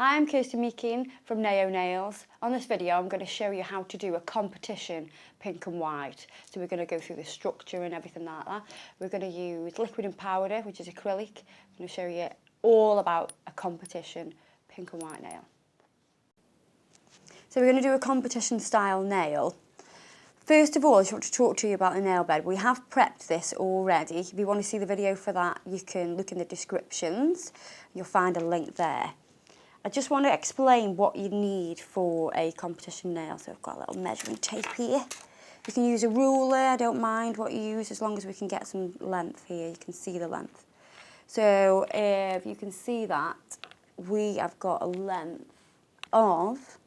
Hi, I'm Kirsty Meakin from Neo Nails. On this video I'm going to show you how to do a competition pink and white. So we're going to go through the structure and everything like that. We're going to use liquid and powder, which is acrylic. I'm going to show you all about a competition pink and white nail. So we're going to do a competition style nail. First of all, I just want to talk to you about the nail bed. We have prepped this already. If you want to see the video for that, you can look in the descriptions. You'll find a link there. I just want to explain what you need for a competition nail. So I've got a little measuring tape here. You can use a ruler, I don't mind what you use, as long as we can get some length here. You can see the length. So if you can see that, we have got a length of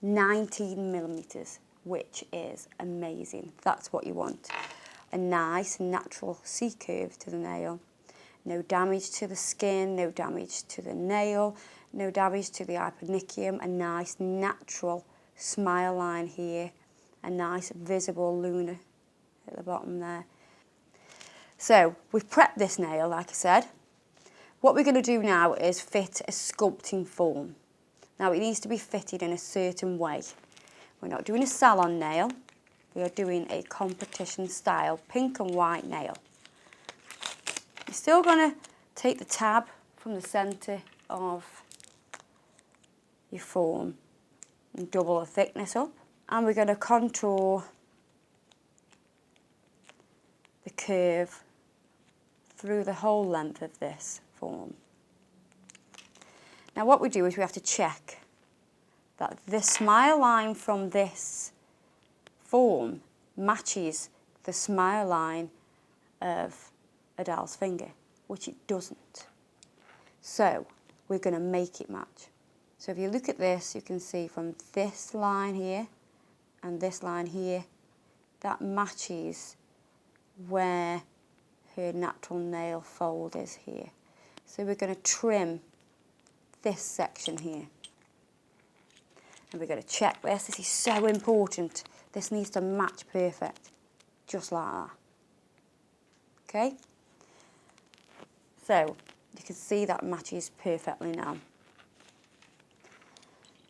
19 millimetres, which is amazing. That's what you want. A nice natural C-curve to the nail. No damage to the skin, no damage to the nail, no damage to the hyponychium. A nice natural smile line here. A nice visible lunar at the bottom there. So we've prepped this nail, like I said. What we're going to do now is fit a sculpting form. Now it needs to be fitted in a certain way. We're not doing a salon nail, we are doing a competition style pink and white nail. You're still going to take the tab from the centre of your form and double the thickness up, and we're going to contour the curve through the whole length of this form. Now what we do is we have to check that this smile line from this form matches the smile line of Adele's finger, which it doesn't. So we're going to make it match. So if you look at this, you can see from this line here and this line here, that matches where her natural nail fold is here. So we're going to trim this section here. And we're going to check this. This is so important. This needs to match perfect, just like that. Okay? So you can see that matches perfectly now.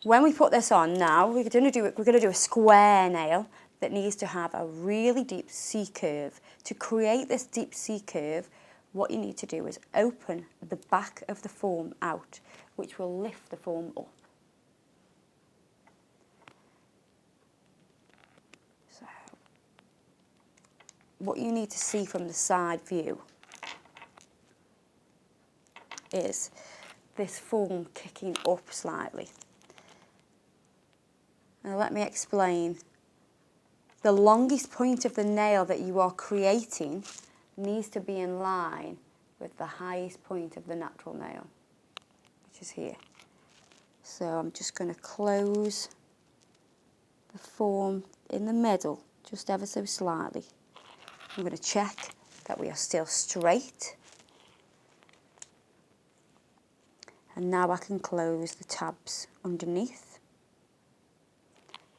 When we put this on now, we're going to do a square nail that needs to have a really deep C-curve. To create this deep C-curve, what you need to do is open the back of the form out, which will lift the form up. So, what you need to see from the side view is this form kicking up slightly. Now let me explain. The longest point of the nail that you are creating needs to be in line with the highest point of the natural nail, which is here. So I'm just going to close the form in the middle, just ever so slightly. I'm going to check that we are still straight. And now I can close the tabs underneath.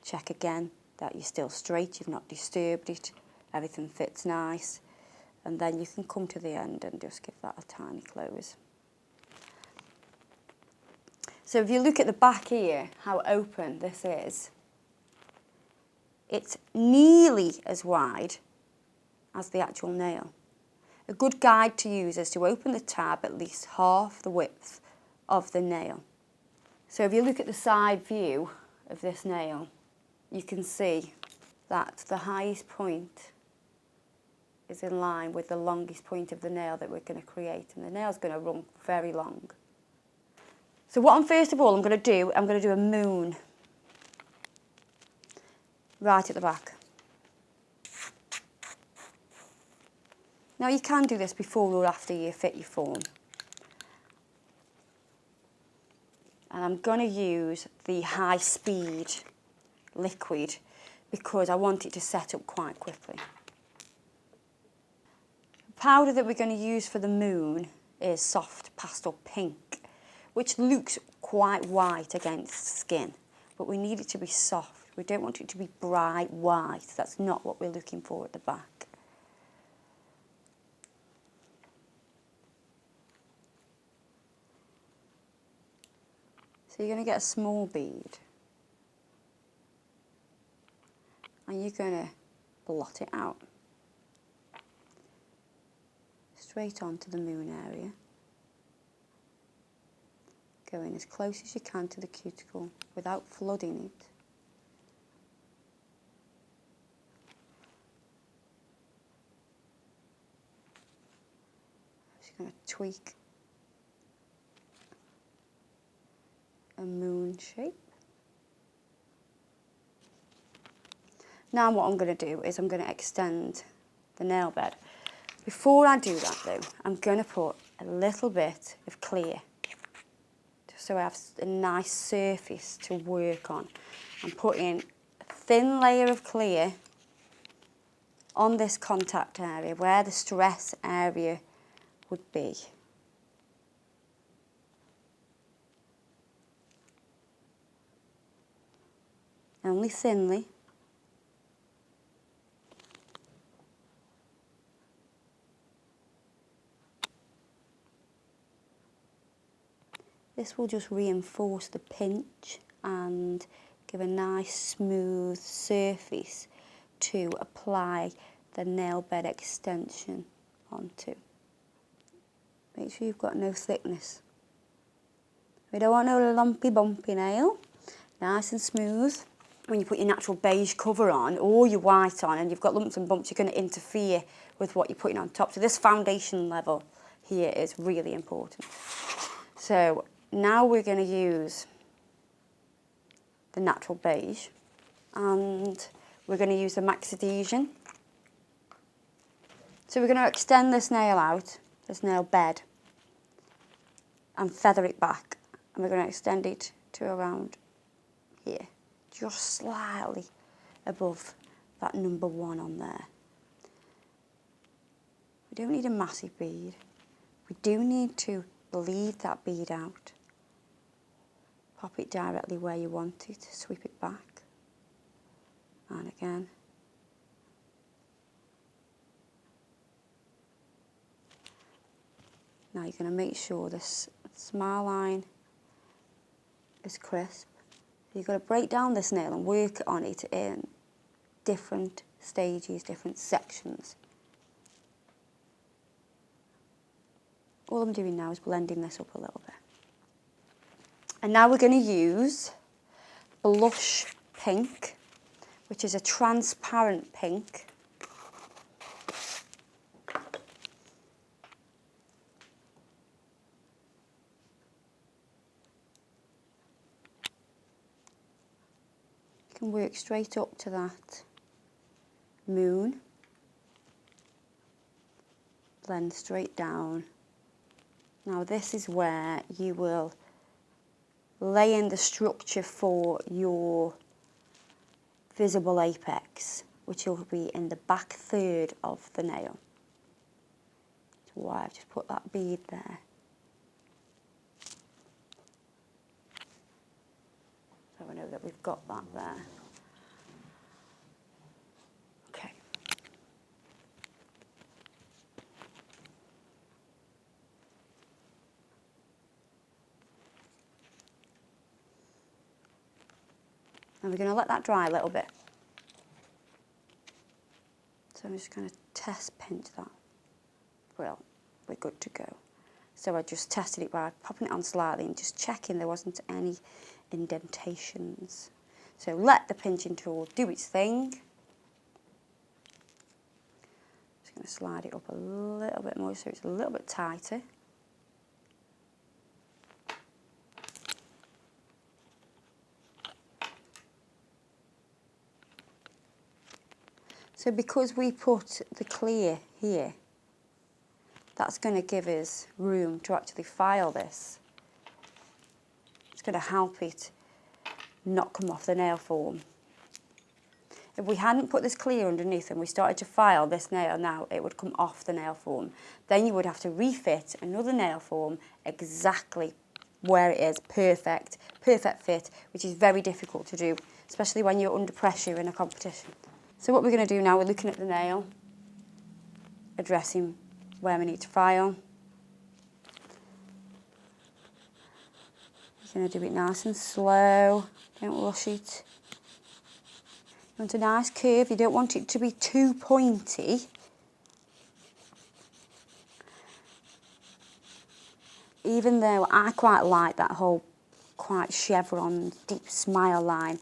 Check again that you're still straight, you've not disturbed it, everything fits nice. And then you can come to the end and just give that a tiny close. So if you look at the back here, how open this is, it's nearly as wide as the actual nail. A good guide to use is to open the tab at least half the width of the nail. So if you look at the side view of this nail, you can see that the highest point is in line with the longest point of the nail that we're going to create, and the nail's going to run very long. So what first of all I'm going to do a moon right at the back. Now you can do this before or after you fit your form. And I'm going to use the high speed liquid because I want it to set up quite quickly. The powder that we're going to use for the moon is soft pastel pink, which looks quite white against skin, but we need it to be soft. We don't want it to be bright white. That's not what we're looking for at the back. So you're going to get a small bead and you're going to blot it out straight onto the moon area, going as close as you can to the cuticle without flooding it. Just going to tweak a moon shape. Now what I'm going to do is I'm going to extend the nail bed. Before I do that though, I'm going to put a little bit of clear, just so I have a nice surface to work on. I'm putting a thin layer of clear on this contact area where the stress area would be. Only thinly. This will just reinforce the pinch and give a nice smooth surface to apply the nail bed extension onto. Make sure you've got no thickness. We don't want no lumpy bumpy nail. Nice and smooth. When you put your natural beige cover on or your white on and you've got lumps and bumps, you're going to interfere with what you're putting on top. So this foundation level here is really important. So now we're going to use the natural beige and we're going to use the Max Adhesion. So we're going to extend this nail out, this nail bed, and feather it back. And we're going to extend it to around here, just slightly above that number 1 on there. We don't need a massive bead. We do need to bleed that bead out. Pop it directly where you want it, sweep it back, and again. Now you're going to make sure this smile line is crisp. You've got to break down this nail and work on it in different stages, different sections. All I'm doing now is blending this up a little bit. And now we're going to use Blush Pink, which is a transparent pink. You can work straight up to that moon, blend straight down. Now this is where you will lay in the structure for your visible apex, which will be in the back third of the nail. That's why I've just put that bead there. So I know that we've got that there. Okay. And we're going to let that dry a little bit. So I'm just going to test pinch that. Well, we're good to go. So I just tested it by popping it on slightly and just checking there wasn't any indentations. So let the pinching tool do its thing. Just going to slide it up a little bit more so it's a little bit tighter. So because we put the clear here, that's going to give us room to actually file this. It's going to help it not come off the nail form. If we hadn't put this clear underneath and we started to file this nail now, it would come off the nail form. Then you would have to refit another nail form exactly where it is, perfect fit, which is very difficult to do, especially when you're under pressure in a competition. So what we're going to do now, we're looking at the nail, addressing where we need to file. You're going to do it nice and slow, don't rush it. You want a nice curve, you don't want it to be too pointy. Even though I quite like that whole quite chevron, deep smile line,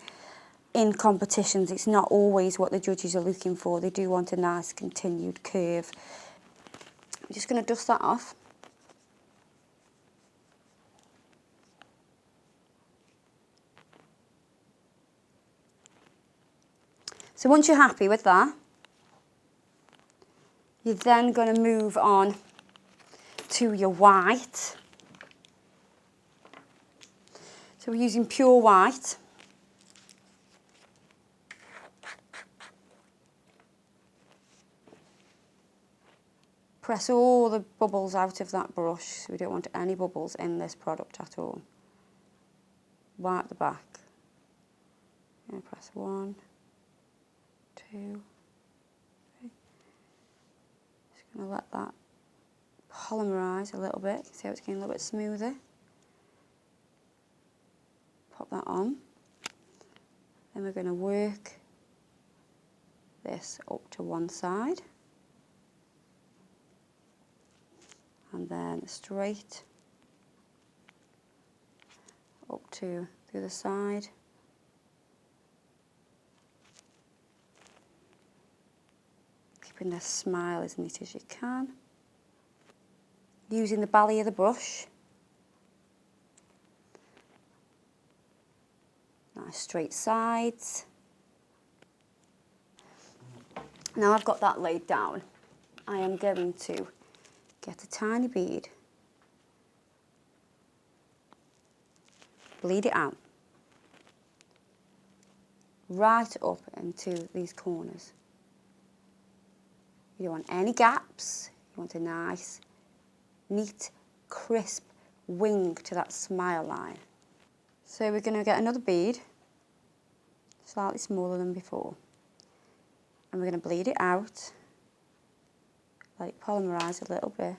in competitions it's not always what the judges are looking for. They do want a nice continued curve. I'm just going to dust that off. So once you're happy with that, you're then going to move on to your white. So we're using pure white. Press all the bubbles out of that brush, so we don't want any bubbles in this product at all. Wipe the back. And press 1, 2, 3. Just going to let that polymerise a little bit, see how it's getting a little bit smoother. Pop that on. Then we're going to work this up to one side. And then straight up to the other side. Keeping the smile as neat as you can. Using the belly of the brush. Nice straight sides. Now I've got that laid down, I am going to get a tiny bead, bleed it out, right up into these corners. You don't want any gaps, you want a nice, neat, crisp wing to that smile line. So we're going to get another bead, slightly smaller than before, and we're going to bleed it out, let it polymerise a little bit.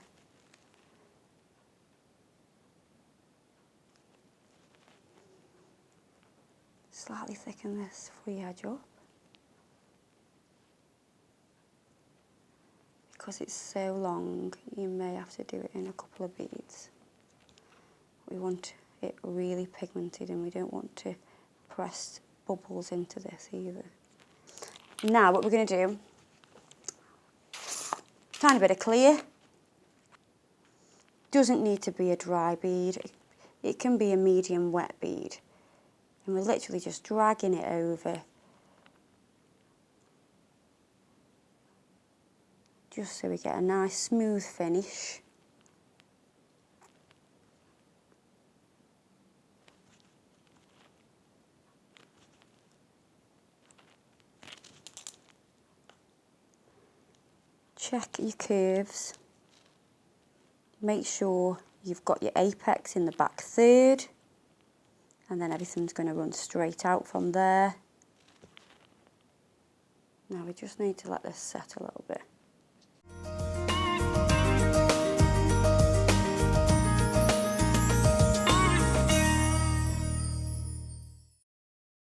Slightly thicken this free edge up. Because it's so long, you may have to do it in a couple of beads. We want it really pigmented and we don't want to press bubbles into this either. Now what we're going to do, tiny bit of clear. Doesn't need to be a dry bead, it can be a medium wet bead. And we're literally just dragging it over, just so we get a nice smooth finish. Check your curves. Make sure you've got your apex in the back third, and then everything's going to run straight out from there. Now we just need to let this set a little bit.